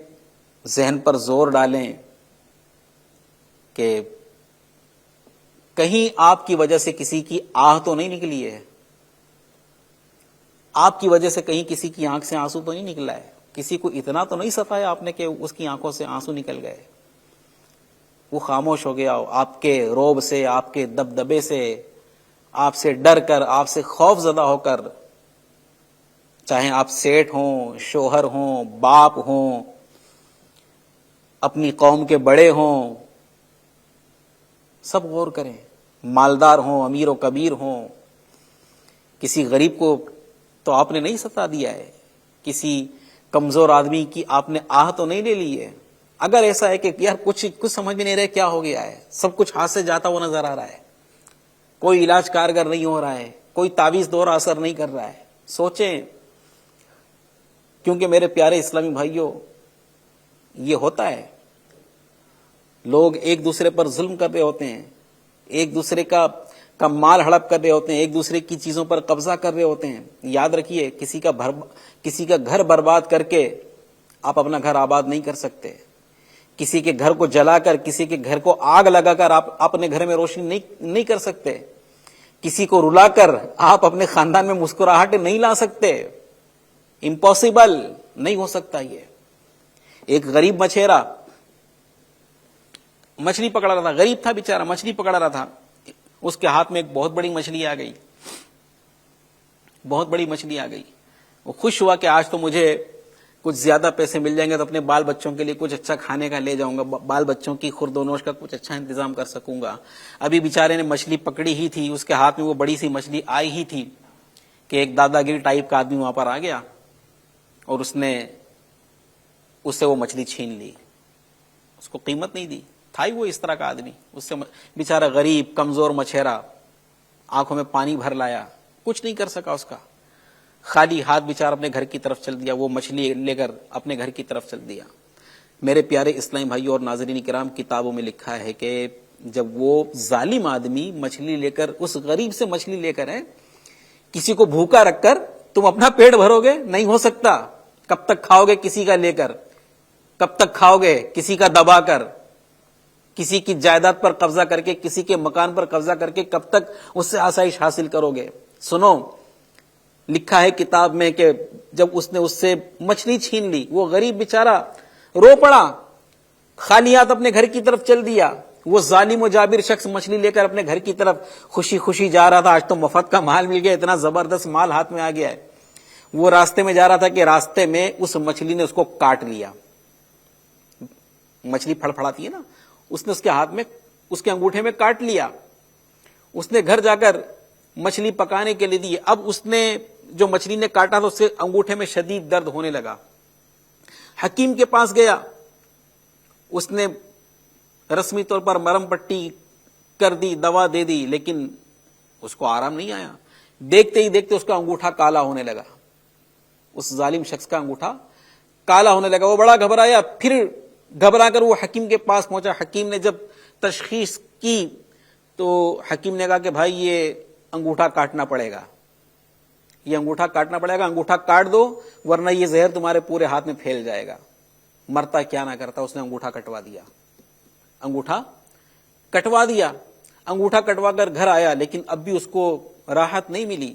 ذہن پر زور ڈالیں کہ کہیں آپ کی وجہ سے کسی کی آہ تو نہیں نکلی ہے، آپ کی وجہ سے کہیں کسی کی آنکھ سے آنسو تو نہیں نکلا ہے، کسی کو اتنا تو نہیں ستایا آپ نے کہ اس کی آنکھوں سے آنسو نکل گئے، وہ خاموش ہو گیا آپ کے روب سے، آپ کے دبدبے سے، آپ سے ڈر کر، آپ سے خوف زدہ ہو کر. چاہے آپ سیٹھ ہوں، شوہر ہوں، باپ ہوں، اپنی قوم کے بڑے ہوں، سب غور کریں، مالدار ہوں، امیر و کبیر ہوں، کسی غریب کو تو آپ نے نہیں ستا دیا ہے، کسی کمزور آدمی کی آپ نے آہ تو نہیں لے لی ہے. اگر ایسا ہے کہ یار کچھ سمجھ میں نہیں رہے کیا ہو گیا ہے، سب کچھ ہاتھ سے جاتا ہوا نظر آ رہا ہے، کوئی علاج کارگر نہیں ہو رہا ہے، کوئی تعویذ دورہ اثر نہیں کر رہا ہے، سوچیں. کیونکہ میرے پیارے اسلامی بھائیوں، یہ ہوتا ہے، لوگ ایک دوسرے پر ظلم کر رہے ہوتے ہیں، ایک دوسرے کا مال ہڑپ کر رہے ہوتے ہیں، ایک دوسرے کی چیزوں پر قبضہ کر رہے ہوتے ہیں. یاد رکھیے، کسی کا گھر برباد کر کے آپ اپنا گھر آباد نہیں کر سکتے. کسی کے گھر کو جلا کر، کسی کے گھر کو آگ لگا کر آپ اپنے گھر میں روشنی نہیں کر سکتے. کسی کو رلا کر آپ اپنے خاندان میں مسکراہٹ نہیں لا سکتے. امپاسبل، نہیں ہو سکتا. یہ ایک غریب مچھیرا مچھلی پکڑ رہا تھا، غریب تھا بیچارہ، مچھلی پکڑ رہا تھا، اس کے ہاتھ میں ایک بہت بڑی مچھلی آ گئی، بہت بڑی مچھلی آ گئی. وہ خوش ہوا کہ آج تو مجھے کچھ زیادہ پیسے مل جائیں گے تو اپنے بال بچوں کے لیے کچھ اچھا کھانے کا لے جاؤں گا، بال بچوں کی خورد و نوش کا کچھ اچھا انتظام کر سکوں گا. ابھی بیچارے نے مچھلی پکڑی ہی تھی، اس کے ہاتھ میں وہ بڑی سی مچھلی آئی ہی تھی کہ ایک دادا گیری ٹائپ کا آدمی وہاں پر آ گیا اور اس نے اس سے وہ مچھلی چھین لی. اس کو قیمت نہیں دی، تھا ہی وہ اس طرح کا آدمی. اس سے بیچارہ غریب کمزور مچھیرا آنکھوں میں پانی بھر لایا، کچھ نہیں کر سکا. اس کا خالی ہاتھ بیچارہ اپنے گھر کی طرف چل دیا، وہ مچھلی لے کر اپنے گھر کی طرف چل دیا. میرے پیارے اسلامی بھائیوں اور ناظرین کرام، کتابوں میں لکھا ہے کہ جب وہ ظالم آدمی مچھلی لے کر, اس غریب سے مچھلی لے کر ہے, کسی کو بھوکا رکھ کر تم اپنا پیٹ بھرو گے؟ نہیں ہو سکتا. کب تک کھاؤ گے کسی کا لے کر؟ کب تک کھاؤ گے کسی کا دبا کر, کسی کی جائیداد پر قبضہ کر کے, کسی کے مکان پر قبضہ کر کے کب تک اس سے آسائش حاصل کرو گے؟ سنو, لکھا ہے کتاب میں کہ جب اس نے اس سے مچھلی چھین لی, وہ غریب بیچارہ رو پڑا, خالی ہاتھ اپنے گھر کی طرف چل دیا. وہ ظالم و جابر شخص مچھلی لے کر اپنے گھر کی طرف خوشی خوشی جا رہا تھا. آج تو مفت کا مال مل گیا, اتنا زبردست مال ہاتھ میں آ گیا ہے. وہ راستے میں جا رہا تھا کہ راستے میں اس مچھلی نے اس کو کاٹ لیا. مچھلی پھڑپھڑاتی ہے نا, اس نے اس کے ہاتھ میں, اس کے انگوٹھے میں کاٹ لیا. اس نے گھر جا کر مچھلی پکانے کے لیے دی. اب اس نے جو مچھلی نے کاٹا تھا اس سے انگوٹھے میں شدید درد ہونے لگا. حکیم کے پاس گیا, اس نے رسمی طور پر مرم پٹی کر دی, دوا دے دی, لیکن اس کو آرام نہیں آیا. دیکھتے ہی دیکھتے اس کا انگوٹھا کالا ہونے لگا. اس ظالم شخص کا انگوٹھا کالا ہونے لگا. وہ بڑا گھبرایا, پھر گھبرا کر وہ حکیم کے پاس پہنچا. حکیم نے جب تشخیص کی تو حکیم نے کہا کہ بھائی یہ انگوٹھا کاٹنا پڑے گا, یہ انگوٹھا کاٹنا پڑے گا, انگوٹھا کاٹ دو ورنہ یہ زہر تمہارے پورے ہاتھ میں پھیل جائے گا. مرتا کیا نہ کرتا, اس نے انگوٹھا کٹوا دیا. انگوٹھا کٹوا دیا. انگوٹھا کٹوا کر گھر آیا, لیکن اب بھی اس کو راحت نہیں ملی.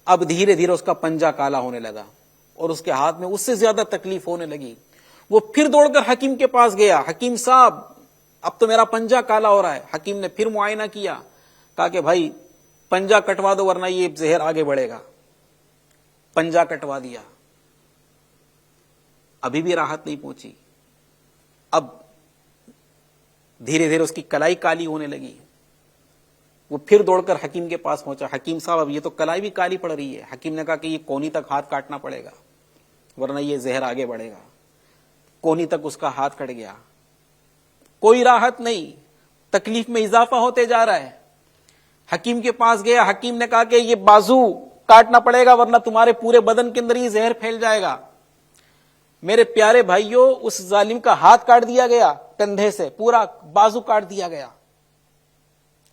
اب دھیرے دھیرے اس کا پنجہ کالا ہونے لگا اور اس کے ہاتھ میں اس سے زیادہ تکلیف ہونے لگی. وہ پھر دوڑ کر حکیم کے پاس گیا. حکیم صاحب اب تو میرا پنجہ کالا ہو رہا ہے. حکیم نے پھر معائنہ کیا, کہا کہ بھائی پنجہ کٹوا دو ورنہ یہ زہر آگے بڑھے گا. پنجہ کٹوا دیا, ابھی بھی راحت نہیں پہنچی. اب دھیرے دھیرے اس کی کلائی کالی ہونے لگی. وہ پھر دوڑ کر حکیم کے پاس پہنچا. حکیم صاحب اب یہ تو کلائی بھی کالی پڑ رہی ہے. حکیم نے کہا کہ یہ کونی تک ہاتھ کاٹنا پڑے گا ورنہ یہ زہر آگے بڑھے گا. کونی تک اس کا ہاتھ کٹ گیا. کوئی راحت نہیں, تکلیف میں اضافہ ہوتے جا رہا ہے. حکیم کے پاس گیا. حکیم نے کہا کہ یہ بازو کاٹنا پڑے گا ورنہ تمہارے پورے بدن کے اندر یہ زہر پھیل جائے گا. میرے پیارے بھائیوں, اس ظالم کا ہاتھ کاٹ دیا گیا, کندھے سے پورا بازو کاٹ دیا گیا.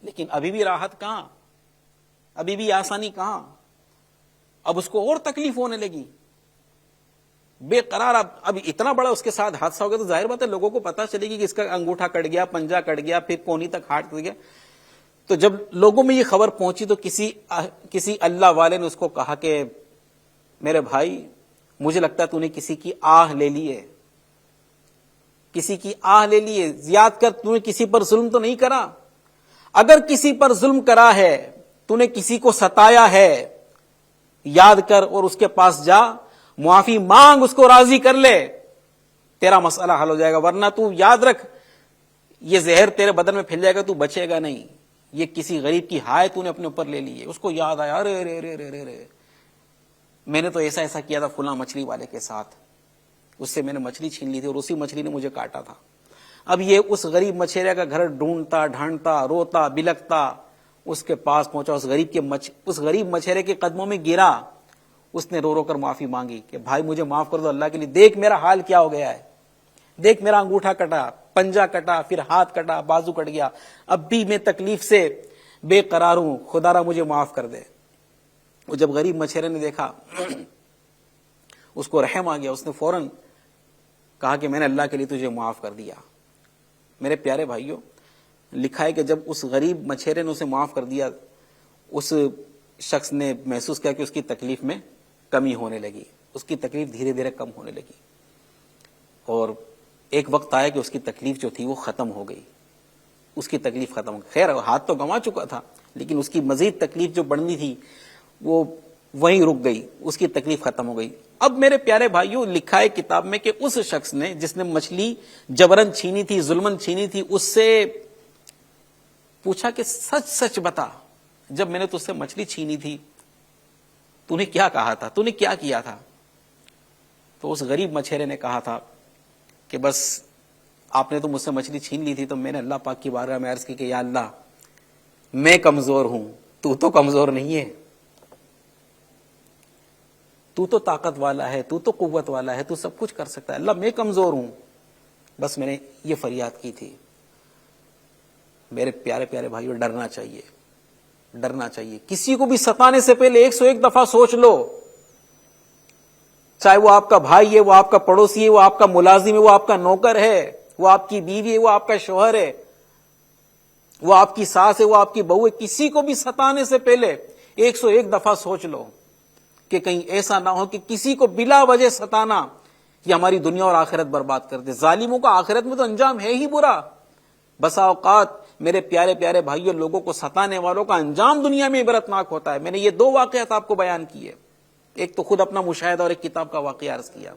لیکن ابھی بھی راحت کہاں, ابھی بھی آسانی کہاں. اب اس کو اور تکلیف ہونے لگی, بے قرار. اب اتنا بڑا اس کے ساتھ حادثہ ہو گیا تو ظاہر بات ہے لوگوں کو پتا چلے گی کہ اس کا انگوٹھا کٹ گیا, پنجہ کٹ گیا, پھر کونی تک ہاتھ کٹ گیا. تو جب لوگوں میں یہ خبر پہنچی تو کسی اللہ والے نے اس کو کہا کہ میرے بھائی مجھے لگتا ہے تو نے کسی کی آہ لے لی ہے, کسی کی آہ لے لی ہے. یاد کر تو نے کسی پر ظلم تو نہیں کرا. اگر کسی پر ظلم کرا ہے, تو نے کسی کو ستایا ہے, یاد کر اور اس کے پاس جا, معافی مانگ, اس کو راضی کر لے, تیرا مسئلہ حل ہو جائے گا. ورنہ تو یاد رکھ یہ زہر تیرے بدن میں پھیل جائے گا, تو بچے گا نہیں. یہ کسی غریب کی ہائے تو نے اپنے اوپر لے لی ہے. اس کو یاد آیا, ارے ارے ارے ارے ارے میں نے تو ایسا کیا تھا فلاں مچھلی والے کے ساتھ, اس سے میں نے مچھلی چھین لی تھی اور اسی مچھلی نے مجھے کاٹا تھا. اب یہ اس غریب مچھیرے کا گھر ڈھونڈتا ڈھانڈتا روتا بلکتا اس کے پاس پہنچا. اس غریب مچھیرے کے قدموں میں گرا. اس نے رو رو کر معافی مانگی کہ بھائی مجھے معاف کر دو اللہ کے لیے, دیکھ میرا حال کیا ہو گیا ہے, دیکھ میرا انگوٹھا کٹا, پنجہ کٹا, پھر ہاتھ کٹا, بازو کٹ گیا, اب بھی میں تکلیف سے بے قرار ہوں, خدا را مجھے معاف کر دے. وہ جب غریب مچھیرے نے دیکھا اس کو رحم آ گیا. اس نے فوراً کہا کہ میں نے اللہ کے لیے تجھے معاف کر دیا. میرے پیارے بھائیوں, لکھا ہے کہ جب اس غریب مچھیرے نے اسے معاف کر دیا, اس شخص نے محسوس کیا کہ اس کی تکلیف میں کمی ہونے لگی, اس کی تکلیف دھیرے دھیرے کم ہونے لگی. اور ایک وقت آیا کہ اس کی تکلیف جو تھی وہ ختم ہو گئی, اس کی تکلیف ختم ہو گئی. خیر ہاتھ تو گنوا چکا تھا, لیکن اس کی مزید تکلیف جو بڑھنی تھی وہ وہیں رک گئی, اس کی تکلیف ختم ہو گئی. اب میرے پیارے بھائیوں, لکھا ہے کتاب میں کہ اس شخص نے جس نے مچھلی جبرن چھینی تھی, ظلمن چھینی تھی, اس سے پوچھا کہ سچ سچ بتا, جب میں نے تجھ سے مچھلی چھینی تھی تو نے کیا کہا تھا, تو نے کیا کیا تھا؟ تو اس غریب مچھیرے نے کہا تھا کہ بس آپ نے تو مجھ سے مچھلی چھین لی تھی تو میں نے اللہ پاک کی بارگاہ میں عرض کی کہ یا اللہ میں کمزور ہوں, تو تو کمزور نہیں ہے, تو تو طاقت والا ہے, تو تو قوت والا ہے, تو سب کچھ کر سکتا ہے, اللہ میں کمزور ہوں. بس میں نے یہ فریاد کی تھی. میرے پیارے پیارے بھائیوں ڈرنا چاہیے، ڈرنا چاہیے. کسی کو بھی ستانے سے پہلے 101 دفعہ سوچ لو، چاہے وہ آپ کا بھائی ہے، وہ آپ کا پڑوسی ہے، وہ آپ کا ملازم ہے، وہ آپ کا نوکر ہے، وہ آپ کی بیوی ہے، وہ آپ کا شوہر ہے، وہ آپ کی ساس ہے، وہ آپ کی بہو ہے. کسی کو بھی ستانے سے پہلے 101 دفعہ سوچ لو کہ کہیں ایسا نہ ہو کہ کسی کو بلا وجہ ستانا یہ ہماری دنیا اور آخرت برباد کر دے. ظالموں کا آخرت میں تو انجام ہے ہی برا. بسا اوقات میرے پیارے پیارے بھائیوں لوگوں کو ستانے والوں کا انجام دنیا میں عبرتناک ہوتا ہے. میں نے یہ 2 واقعات آپ کو بیان کیے، ایک تو خود اپنا مشاہدہ اور ایک کتاب کا واقعہ عرض کیا.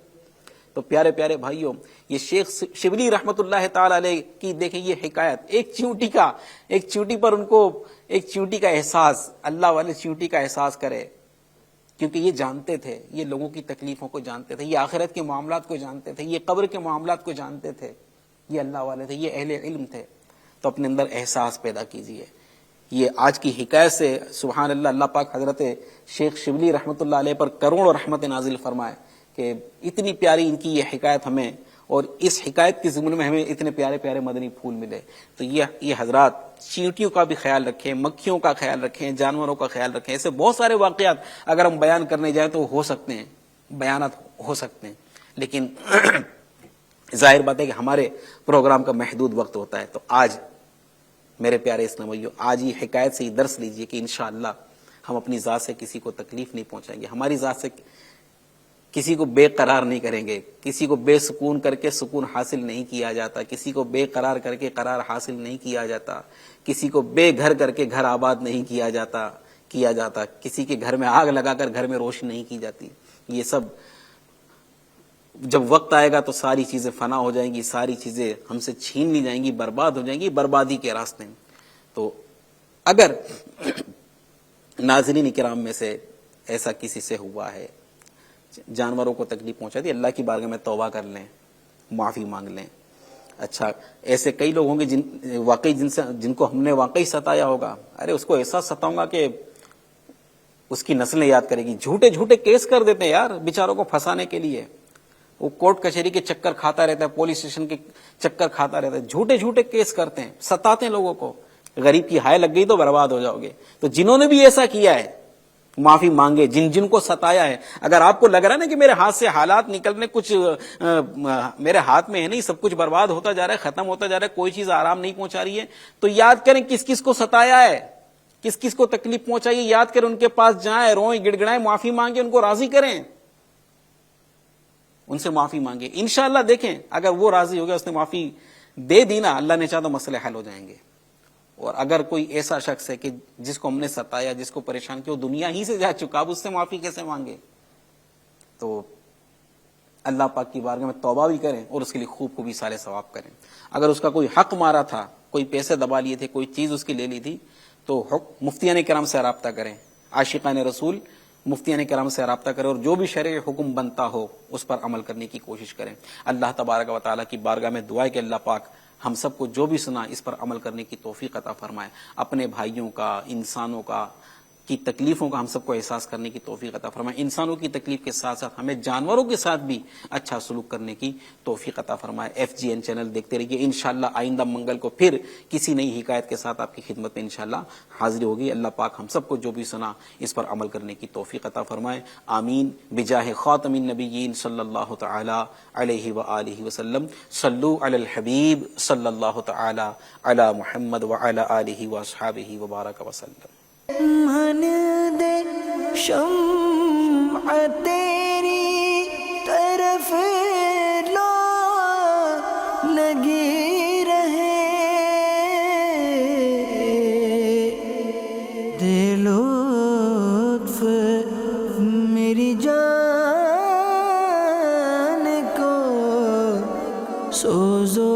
تو پیارے پیارے بھائیوں، یہ شیخ شبلی رحمت اللہ تعالی علیہ کی دیکھیں یہ حکایت، ایک چیونٹی پر ان کو ایک چیونٹی کا احساس، اللہ والے چیونٹی کا احساس کرے، کیونکہ یہ جانتے تھے، یہ لوگوں کی تکلیفوں کو جانتے تھے، یہ آخرت کے معاملات کو جانتے تھے، یہ قبر کے معاملات کو جانتے تھے، یہ اللہ والے تھے، یہ اہل علم تھے. تو اپنے اندر احساس پیدا کیجئے. یہ آج کی حکایت سے سبحان اللہ، اللہ پاک حضرت شیخ شبلی رحمت اللہ علیہ پر کروڑوں رحمت نازل فرمائے کہ اتنی پیاری ان کی یہ حکایت ہمیں، اور اس حکایت کے ضمن میں ہمیں اتنے پیارے پیارے مدنی پھول ملے. تو یہ حضرات چیونٹیوں کا بھی خیال رکھیں، مکھیوں کا خیال رکھیں، جانوروں کا خیال رکھیں. ایسے بہت سارے واقعات اگر ہم بیان کرنے جائیں تو ہو سکتے ہیں، بیانات ہو سکتے ہیں، لیکن ظاہر بات ہے کہ ہمارے پروگرام کا محدود وقت ہوتا ہے. تو آج میرے پیارے اسلامیوں، آج یہ حکایت سے یہ درس لیجئے کہ انشاءاللہ ہم اپنی ذات سے کسی کو تکلیف نہیں پہنچائیں گے، ہماری ذات سے کسی کو بے قرار نہیں کریں گے، کسی کو بے سکون کر کے سکون حاصل نہیں کیا جاتا، کسی کو بے قرار کر کے قرار حاصل نہیں کیا جاتا، کسی کو بے گھر کر کے گھر آباد نہیں کیا جاتا، کسی کے گھر میں آگ لگا کر گھر میں روشنی نہیں کی جاتی. یہ سب جب وقت آئے گا تو ساری چیزیں فنا ہو جائیں گی، ساری چیزیں ہم سے چھین لی جائیں گی، برباد ہو جائیں گی، بربادی کے راستے میں. تو اگر ناظرین کرام میں سے ایسا کسی سے ہوا ہے، جانوروں کو تکلیف پہنچا دی، اللہ کی بارگاہ میں توبہ کر لیں، معافی مانگ لیں. اچھا، ایسے کئی لوگ ہوں گے جن کو ہم نے واقعی ستایا ہوگا، ارے اس کو ایسا ستاؤں گا کہ اس کی نسلیں یاد کرے گی. جھوٹے جھوٹے کیس کر دیتے ہیں یار بیچاروں کو پھنسانے کے لیے. وہ کورٹ کچہری کے چکر کھاتا رہتا ہے، پولیس اسٹیشن کے چکر کھاتا رہتا ہے، جھوٹے جھوٹے کیس کرتے ہیں، ستاتے ہیں لوگوں کو. غریب کی ہائے لگ گئی تو برباد ہو جاؤ گے. تو جنہوں نے بھی ایسا کیا ہے معافی مانگے، جن کو ستایا ہے. اگر آپ کو لگ رہا ہے نا کہ میرے ہاتھ سے حالات نکلنے کچھ میرے ہاتھ میں ہے نہیں، سب کچھ برباد ہوتا جا رہا ہے، ختم ہوتا جا رہا ہے، کوئی چیز آرام نہیں پہنچا رہی ہے، تو یاد کریں کس کس کو ستایا ہے، کس کس کو تکلیف پہنچائی ہے. یاد کریں، ان کے پاس جائیں، روئیں، گڑ گڑائیں، معافی مانگیں، ان کو راضی کریں، ان سے معافی مانگے. انشاءاللہ دیکھیں اگر وہ راضی ہو گیا، اس نے معافی دے دی نا، اللہ نے چاہا تو مسئلے حل ہو جائیں گے. اور اگر کوئی ایسا شخص ہے کہ جس کو ہم نے ستایا، جس کو پریشان کیا، وہ دنیا ہی سے جا چکا، اب اس سے معافی کیسے مانگے؟ تو اللہ پاک کی بارگاہ میں توبہ بھی کریں اور اس کے لیے خوب خوبی سارے ثواب کریں. اگر اس کا کوئی حق مارا تھا، کوئی پیسے دبا لیے تھے، کوئی چیز اس کی لے لی تھی، تو مفتیان کرام سے رابطہ کریں، عاشقان رسول مفتیان کرام سے رابطہ کریں، اور جو بھی شرع حکم بنتا ہو اس پر عمل کرنے کی کوشش کریں. اللہ تبارک و تعالیٰ کی بارگاہ میں دعا ہے کہ اللہ پاک ہم سب کو جو بھی سنا اس پر عمل کرنے کی توفیق عطا فرمائے. اپنے بھائیوں کا، انسانوں کی تکلیفوں کا ہم سب کو احساس کرنے کی توفیق عطا فرمائے. انسانوں کی تکلیف کے ساتھ ساتھ ہمیں جانوروں کے ساتھ بھی اچھا سلوک کرنے کی توفیق عطا فرمائے. FGN چینل دیکھتے رہیے. انشاءاللہ آئندہ منگل کو پھر کسی نئی حکایت کے ساتھ آپ کی خدمت میں انشاءاللہ حاضر ہوگی. اللہ پاک ہم سب کو جو بھی سنا اس پر عمل کرنے کی توفیق عطا فرمائے. آمین بجاہ خاتم النبیین صلی اللہ تعالی علیہ وآلہ وسلم. صلو علی الحبیب صلی اللہ تعالی علی محمد وعلی آلہ واصحابہ وبارک وسلم. من دے شمع تیری طرف لو لگی رہے، دے لطف میری جان کو سوزو